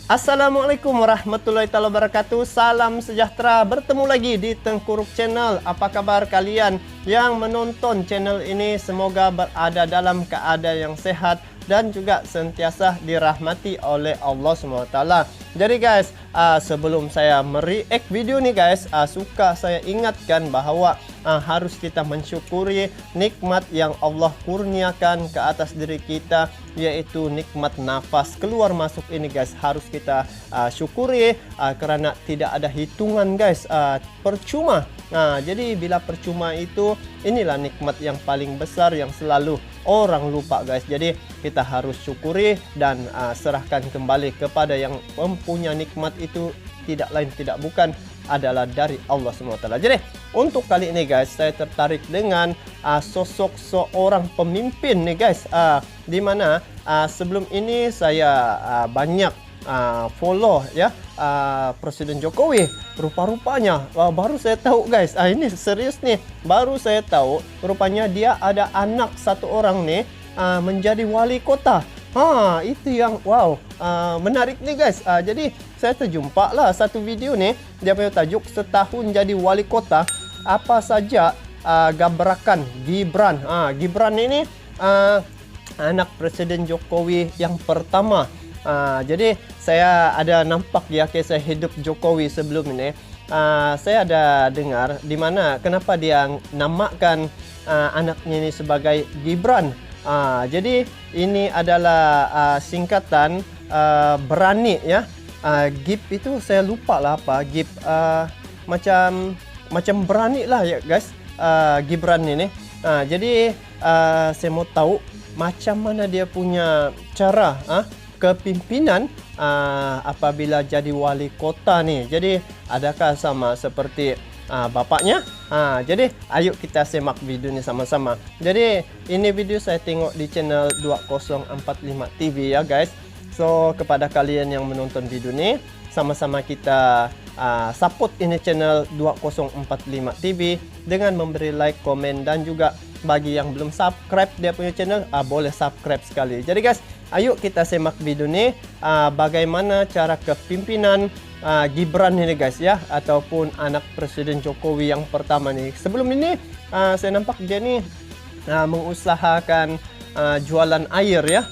Assalamualaikum warahmatullahi wabarakatuh. Salam sejahtera. Bertemu lagi di Tengkuruk Channel. Apa kabar kalian yang menonton channel ini? Semoga berada dalam keadaan yang sehat dan juga sentiasa dirahmati oleh Allah SWT. Jadi guys, sebelum saya mereact video ni guys, suka saya ingatkan bahawa harus kita mensyukuri nikmat yang Allah kurniakan ke atas diri kita, yaitu nikmat nafas keluar masuk ini guys. Harus kita syukuri kerana tidak ada hitungan guys, percuma. Jadi bila percuma itu, inilah nikmat yang paling besar yang selalu orang lupa guys. Jadi kita harus syukuri dan serahkan kembali kepada yang mempunyai nikmat itu, tidak lain tidak bukan adalah dari Allah SWT. Jadi untuk kali ini guys, saya tertarik dengan sosok seorang pemimpin nih guys, di mana sebelum ini saya banyak follow ya Presiden Jokowi. Rupa-rupanya baru saya tahu guys, ini serius nih, baru saya tahu rupanya dia ada anak satu orang nih menjadi wali kota. Itu yang wow, menarik nih guys. Jadi saya terjumpa lah satu video nih, dia punya tajuk setahun jadi wali kota, apa saja gabrakan Gibran. Gibran ini anak Presiden Jokowi yang pertama. Jadi saya ada nampak ya kisah hidup Jokowi sebelum ini. Saya ada dengar di mana kenapa dia namakan anaknya ini sebagai Gibran. Jadi ini adalah singkatan berani ya. Gib itu saya lupa lah apa. Gib macam berani lah ya guys. Gibran ini. Jadi saya mau tahu macam mana dia punya cara kepimpinan apabila jadi wali kota nih. Jadi adakah sama seperti bapaknya? Jadi ayo kita semak video ini sama-sama. Jadi ini video saya tengok di channel 2045 TV ya guys. So kepada kalian yang menonton video ini, sama-sama kita support ini channel 2045 TV dengan memberi like, komen, dan juga bagi yang belum subscribe dia punya channel, boleh subscribe sekali. Jadi guys, ayo kita semak video ini, bagaimana cara kepimpinan Gibran ini guys ya, ataupun anak Presiden Jokowi yang pertama nih. Sebelum ini saya nampak dia nih mengusahakan jualan air ya.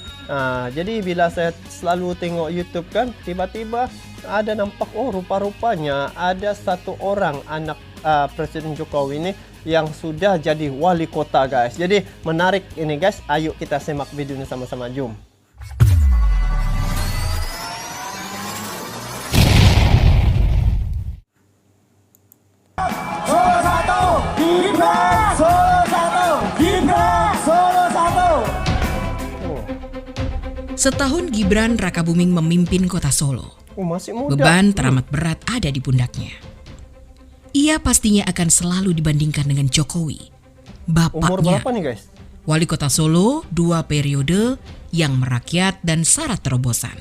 Jadi bila saya selalu tengok YouTube kan, tiba-tiba ada nampak, rupa-rupanya ada satu orang anak Presiden Jokowi ini yang sudah jadi wali kota guys. Jadi menarik ini guys, ayo kita semak video ini sama-sama, jom. Setahun Gibran Rakabuming memimpin kota Solo. Masih muda. Beban teramat berat ada di pundaknya. Ia pastinya akan selalu dibandingkan dengan Jokowi, bapaknya. Umur berapa nih guys? Wali kota Solo 2 periode yang merakyat dan syarat terobosan.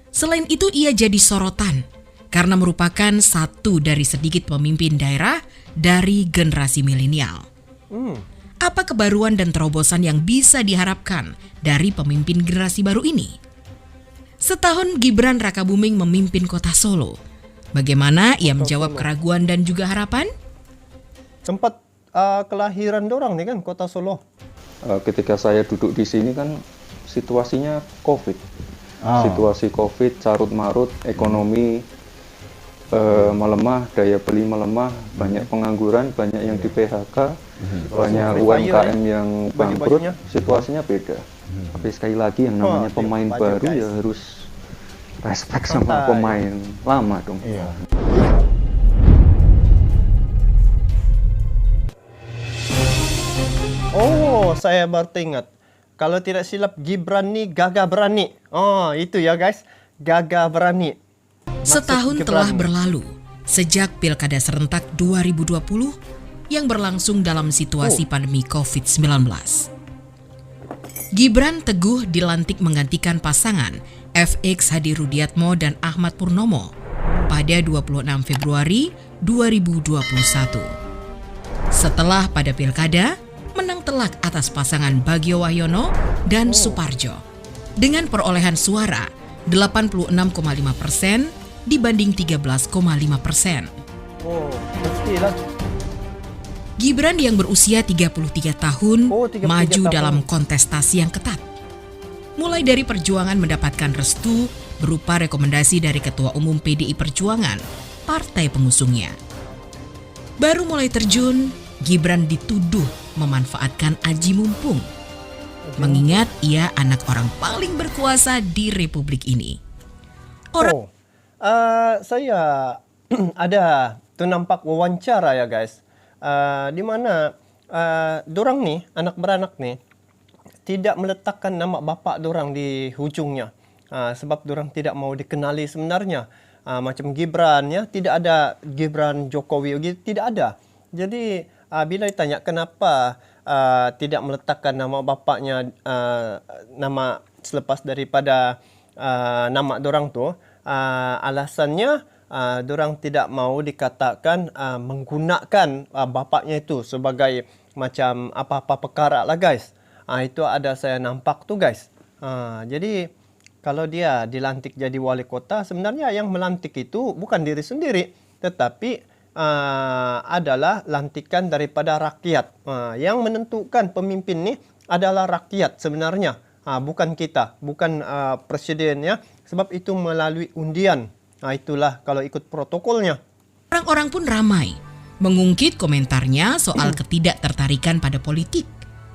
Selain itu ia jadi sorotan karena merupakan satu dari sedikit pemimpin daerah dari generasi milenial. Apa kebaruan dan terobosan yang bisa diharapkan dari pemimpin generasi baru ini? Setahun Gibran Rakabuming memimpin kota Solo. Bagaimana ia menjawab keraguan dan juga harapan? Tempat kelahiran dorang nih kan, kota Solo. Ketika saya duduk di sini kan situasinya COVID. Situasi COVID, carut marut, ekonomi melemah, daya beli melemah, banyak pengangguran, banyak yang di PHK, banyak UMKM yang bangkrut, situasinya beda. Tapi sekali lagi yang namanya pemain baru ya harus respect sama pemain lama dong. Saya baru teringat. Kalau tidak silap Gibran nih gagah berani. Itu ya guys, gagah berani. Setahun telah berlalu sejak Pilkada Serentak 2020 yang berlangsung dalam situasi pandemi COVID-19. Gibran teguh dilantik menggantikan pasangan FX Hadi Rudiatmo dan Ahmad Purnomo pada 26 Februari 2021. Setelah pada Pilkada menang telak atas pasangan Bagio Wahyono dan Suparjo dengan perolehan suara 86,5% dibanding 13,5%. Oh, pastilah. Gibran yang berusia 33 tahun 33 maju tahun. dalam kontestasi yang ketat. Mulai dari perjuangan mendapatkan restu berupa rekomendasi dari Ketua Umum PDI Perjuangan, partai pengusungnya. Baru mulai terjun, Gibran dituduh memanfaatkan aji mumpung. Mengingat ia anak orang paling berkuasa di Republik ini. Saya ada tu nampak wawancara ya guys, di mana dorang nih anak beranak nih tidak meletakkan nama bapak dorang di hujungnya, sebab dorang tidak mau dikenali sebenarnya. Macam Gibran ya, tidak ada Gibran Jokowi, tidak ada. Jadi bila ditanya kenapa tidak meletakkan nama bapaknya, nama selepas daripada nama dorang tu, alasannya dorang tidak mau dikatakan menggunakan bapaknya itu sebagai macam apa-apa perkara lah guys. Itu ada saya nampak tu guys. Jadi kalau dia dilantik jadi wali kota, sebenarnya yang melantik itu bukan diri sendiri, tetapi adalah lantikan daripada rakyat. Yang menentukan pemimpin ni adalah rakyat sebenarnya, bukan kita, bukan presiden ya, sebab itu melalui undian. Itulah kalau ikut protokolnya. Orang-orang pun ramai mengungkit komentarnya soal ketidaktertarikan pada politik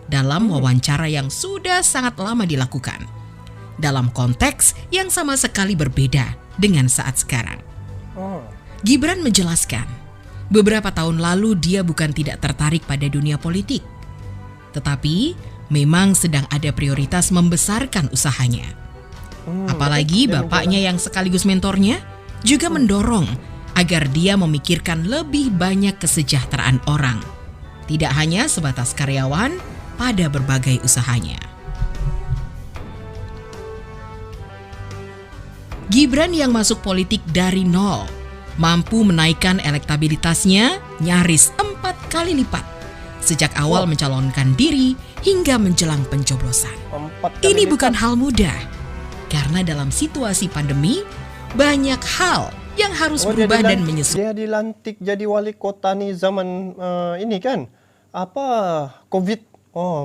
dalam wawancara yang sudah sangat lama dilakukan, dalam konteks yang sama sekali berbeda dengan saat sekarang. Gibran menjelaskan, beberapa tahun lalu dia bukan tidak tertarik pada dunia politik, tetapi memang sedang ada prioritas membesarkan usahanya. Apalagi bapaknya yang sekaligus mentornya juga mendorong agar dia memikirkan lebih banyak kesejahteraan orang, tidak hanya sebatas karyawan pada berbagai usahanya. Gibran yang masuk politik dari nol mampu menaikkan elektabilitasnya nyaris 4 kali lipat sejak awal mencalonkan diri hingga menjelang pencoblosan. Ini bukan hal mudah, karena dalam situasi pandemi banyak hal yang harus berubah dan menyesuaikan. Dia dilantik jadi wali kota nih zaman ini kan, COVID.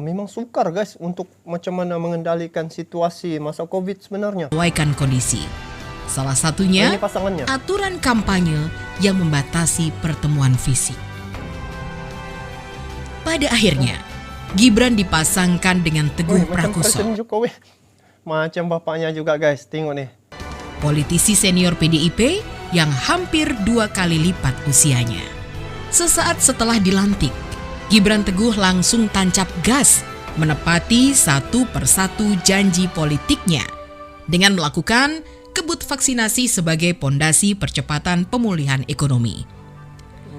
Memang sukar guys untuk macam mana mengendalikan situasi masa COVID sebenarnya. Menyesuaikan kondisi. Salah satunya aturan kampanye yang membatasi pertemuan fisik. Pada akhirnya, Gibran dipasangkan dengan Teguh Prakoso. Macam Jokowi. Macam bapaknya juga guys, tengok nih. Politisi senior PDIP yang hampir 2 kali lipat usianya. Sesaat setelah dilantik, Gibran Teguh langsung tancap gas menepati satu persatu janji politiknya dengan melakukan kebut vaksinasi sebagai pondasi percepatan pemulihan ekonomi.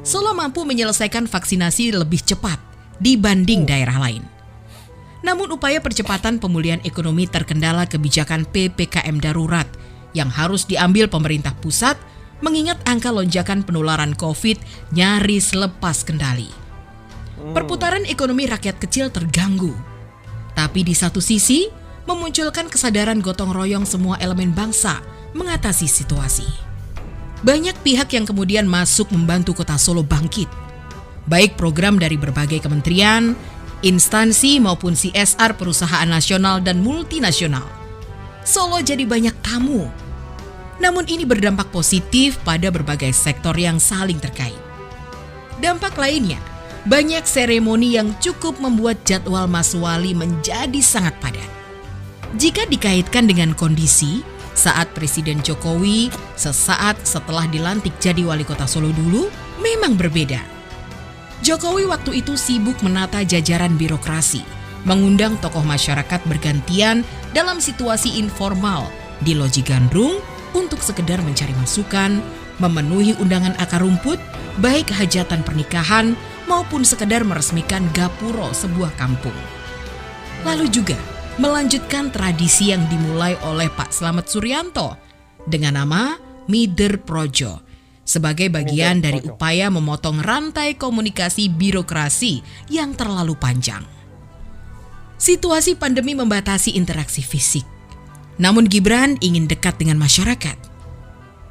Solo mampu menyelesaikan vaksinasi lebih cepat dibanding daerah lain. Namun upaya percepatan pemulihan ekonomi terkendala kebijakan PPKM darurat yang harus diambil pemerintah pusat mengingat angka lonjakan penularan COVID nyaris lepas kendali. Perputaran ekonomi rakyat kecil terganggu. Tapi di satu sisi, memunculkan kesadaran gotong royong semua elemen bangsa mengatasi situasi. Banyak pihak yang kemudian masuk membantu Kota Solo bangkit. Baik program dari berbagai kementerian, instansi maupun CSR perusahaan nasional dan multinasional. Solo jadi banyak tamu. Namun ini berdampak positif pada berbagai sektor yang saling terkait. Dampak lainnya, banyak seremoni yang cukup membuat jadwal Mas Wali menjadi sangat padat. Jika dikaitkan dengan kondisi saat Presiden Jokowi sesaat setelah dilantik jadi wali kota Solo dulu, memang berbeda. Jokowi waktu itu sibuk menata jajaran birokrasi, mengundang tokoh masyarakat bergantian dalam situasi informal di Loji Gandrung untuk sekedar mencari masukan, memenuhi undangan akar rumput, baik hajatan pernikahan maupun sekedar meresmikan gapuro sebuah kampung. Lalu juga melanjutkan tradisi yang dimulai oleh Pak Slamet Suryanto dengan nama Mider Projo sebagai bagian dari upaya memotong rantai komunikasi birokrasi yang terlalu panjang. Situasi pandemi membatasi interaksi fisik. Namun Gibran ingin dekat dengan masyarakat.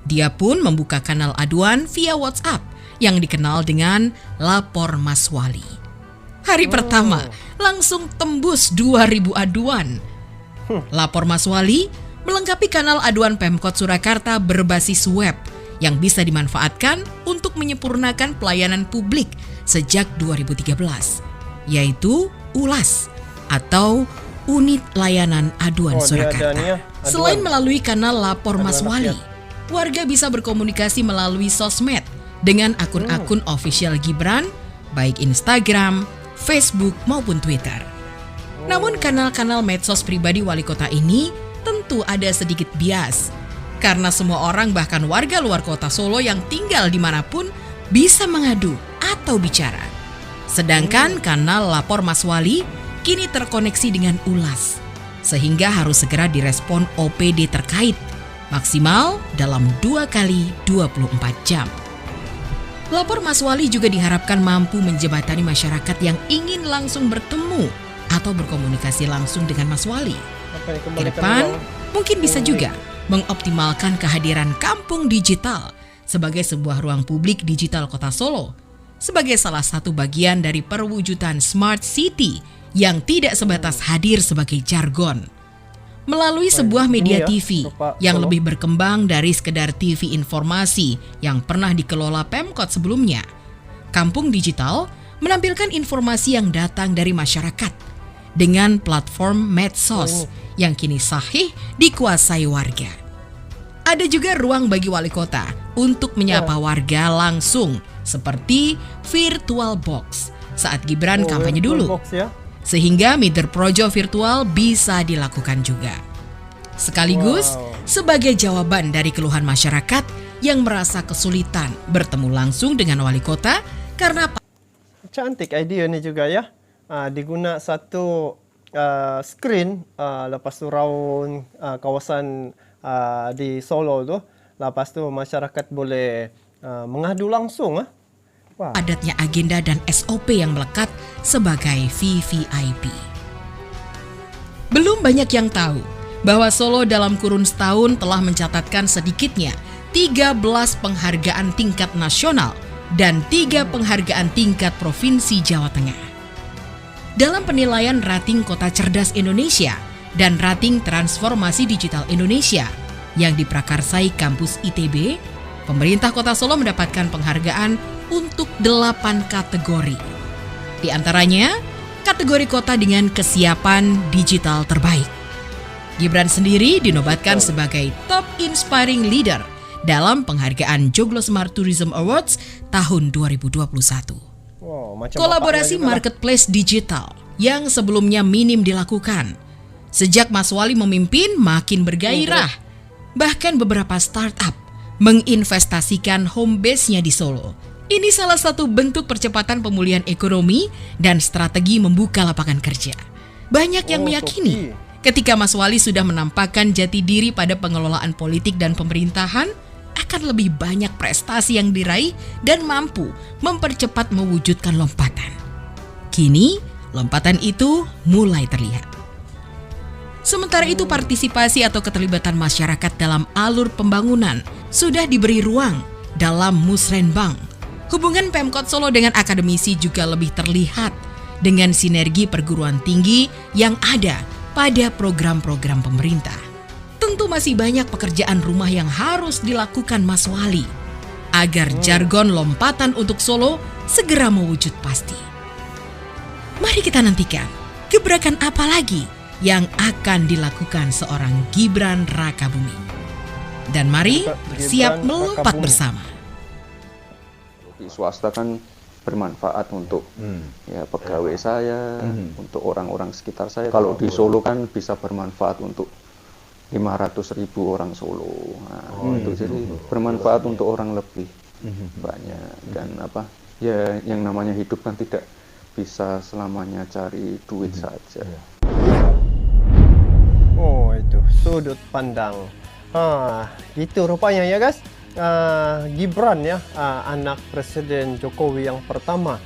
Dia pun membuka kanal aduan via WhatsApp yang dikenal dengan Lapor Mas Wali. Hari pertama langsung tembus 2.000 aduan. Lapor Mas Wali melengkapi kanal aduan Pemkot Surakarta berbasis web yang bisa dimanfaatkan untuk menyempurnakan pelayanan publik sejak 2013, yaitu ULAS atau Unit Layanan Aduan Surakarta. Selain melalui kanal Lapor Mas Wali, warga bisa berkomunikasi melalui sosmed dengan akun-akun official Gibran, baik Instagram, Facebook maupun Twitter. Namun kanal-kanal medsos pribadi wali kota ini tentu ada sedikit bias, karena semua orang bahkan warga luar kota Solo yang tinggal dimanapun bisa mengadu atau bicara. Sedangkan kanal Lapor Mas Wali kini terkoneksi dengan ULAS, sehingga harus segera direspon OPD terkait, maksimal dalam 2 kali 24 jam. Lapor Mas Wali juga diharapkan mampu menjembatani masyarakat yang ingin langsung bertemu atau berkomunikasi langsung dengan Mas Wali. Ke depan, mungkin bisa juga mengoptimalkan kehadiran kampung digital sebagai sebuah ruang publik digital kota Solo, sebagai salah satu bagian dari perwujudan Smart City yang tidak sebatas hadir sebagai jargon. Melalui sebuah media TV yang lebih berkembang dari sekedar TV informasi yang pernah dikelola Pemkot sebelumnya, Kampung Digital menampilkan informasi yang datang dari masyarakat dengan platform medsos yang kini sahih dikuasai warga. Ada juga ruang bagi wali kota untuk menyapa warga langsung seperti virtual box saat Gibran kampanye dulu. Sehingga meter projo virtual bisa dilakukan juga. Sekaligus sebagai jawaban dari keluhan masyarakat yang merasa kesulitan bertemu langsung dengan wali kota karena cantik idea ni juga ya. Diguna satu screen lepas tu round kawasan di Solo tu, lepas tu masyarakat boleh mengadu langsung. Padatnya agenda dan SOP yang melekat sebagai VVIP. Belum banyak yang tahu bahwa Solo dalam kurun setahun telah mencatatkan sedikitnya 13 penghargaan tingkat nasional dan 3 penghargaan tingkat Provinsi Jawa Tengah. Dalam penilaian rating Kota Cerdas Indonesia dan rating Transformasi Digital Indonesia yang diprakarsai kampus ITB, pemerintah Kota Solo mendapatkan penghargaan untuk 8 kategori. Di antaranya, kategori kota dengan kesiapan digital terbaik. Gibran sendiri dinobatkan sebagai Top Inspiring Leader dalam penghargaan Joglo Smart Tourism Awards tahun 2021. Kolaborasi marketplace digital yang sebelumnya minim dilakukan. Sejak Mas Wali memimpin makin bergairah. Bahkan beberapa startup menginvestasikan home base-nya di Solo. Ini salah satu bentuk percepatan pemulihan ekonomi dan strategi membuka lapangan kerja. Banyak yang meyakini ketika Mas Wali sudah menampakkan jati diri pada pengelolaan politik dan pemerintahan, akan lebih banyak prestasi yang diraih dan mampu mempercepat mewujudkan lompatan. Kini, lompatan itu mulai terlihat. Sementara itu, partisipasi atau keterlibatan masyarakat dalam alur pembangunan sudah diberi ruang dalam Musrenbang. Hubungan Pemkot Solo dengan akademisi juga lebih terlihat dengan sinergi perguruan tinggi yang ada pada program-program pemerintah. Tentu masih banyak pekerjaan rumah yang harus dilakukan Mas Wali agar jargon lompatan untuk Solo segera mewujud pasti. Mari kita nantikan gebrakan apa lagi yang akan dilakukan seorang Gibran Rakabuming. Dan mari bersiap melompat bersama. Di swasta kan bermanfaat untuk ya pegawai saya, untuk orang-orang sekitar saya. Kalau di Solo kan bisa bermanfaat untuk 500.000 orang Solo. Nah, itu jadi bermanfaat untuk orang lebih banyak. Dan apa? Ya yang namanya hidup kan tidak bisa selamanya cari duit saja. Oh, itu sudut pandang. Gitu rupanya ya guys. Gibran ya, anak Presiden Jokowi yang pertama,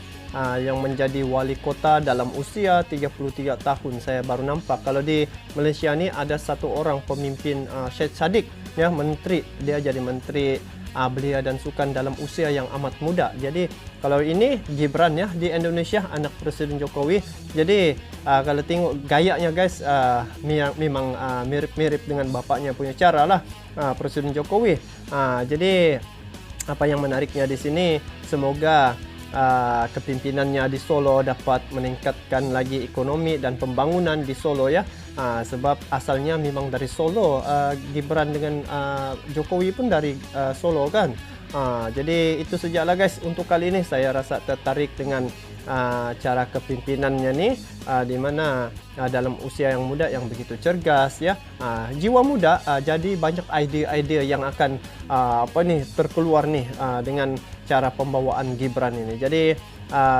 yang menjadi wali kota dalam usia 33 tahun. Saya baru nampak kalau di Malaysia ni ada satu orang pemimpin, Syed Saddiq, ya, menteri. Dia jadi menteri belia dan sukan dalam usia yang amat muda. Jadi kalau ini Gibran, ya, di Indonesia, anak Presiden Jokowi. Jadi kalau tengok gayanya guys, memang mirip-mirip dengan bapaknya punya cara lah, Presiden Jokowi. Jadi apa yang menariknya di sini, semoga kepimpinannya di Solo dapat meningkatkan lagi ekonomi dan pembangunan di Solo, ya. Sebab asalnya memang dari Solo, Gibran dengan Jokowi pun dari Solo kan. Jadi itu sajalah guys untuk kali ini. Saya rasa tertarik dengan cara kepimpinannya ni, di mana dalam usia yang muda yang begitu cergas, ya, jiwa muda, jadi banyak idea-idea yang akan terkeluar nih dengan cara pembawaan Gibran ini. Jadi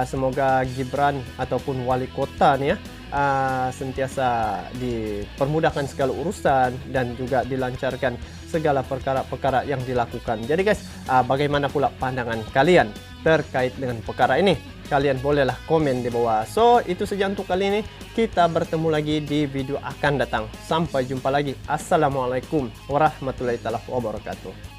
semoga Gibran ataupun wali kota nih, ya, sentiasa dipermudahkan segala urusan dan juga dilancarkan segala perkara-perkara yang dilakukan. Jadi guys, bagaimana pula pandangan kalian terkait dengan perkara ini? Kalian bolehlah komen di bawah. So, itu saja untuk kali ini. Kita bertemu lagi di video akan datang. Sampai jumpa lagi. Assalamualaikum warahmatullahi wabarakatuh.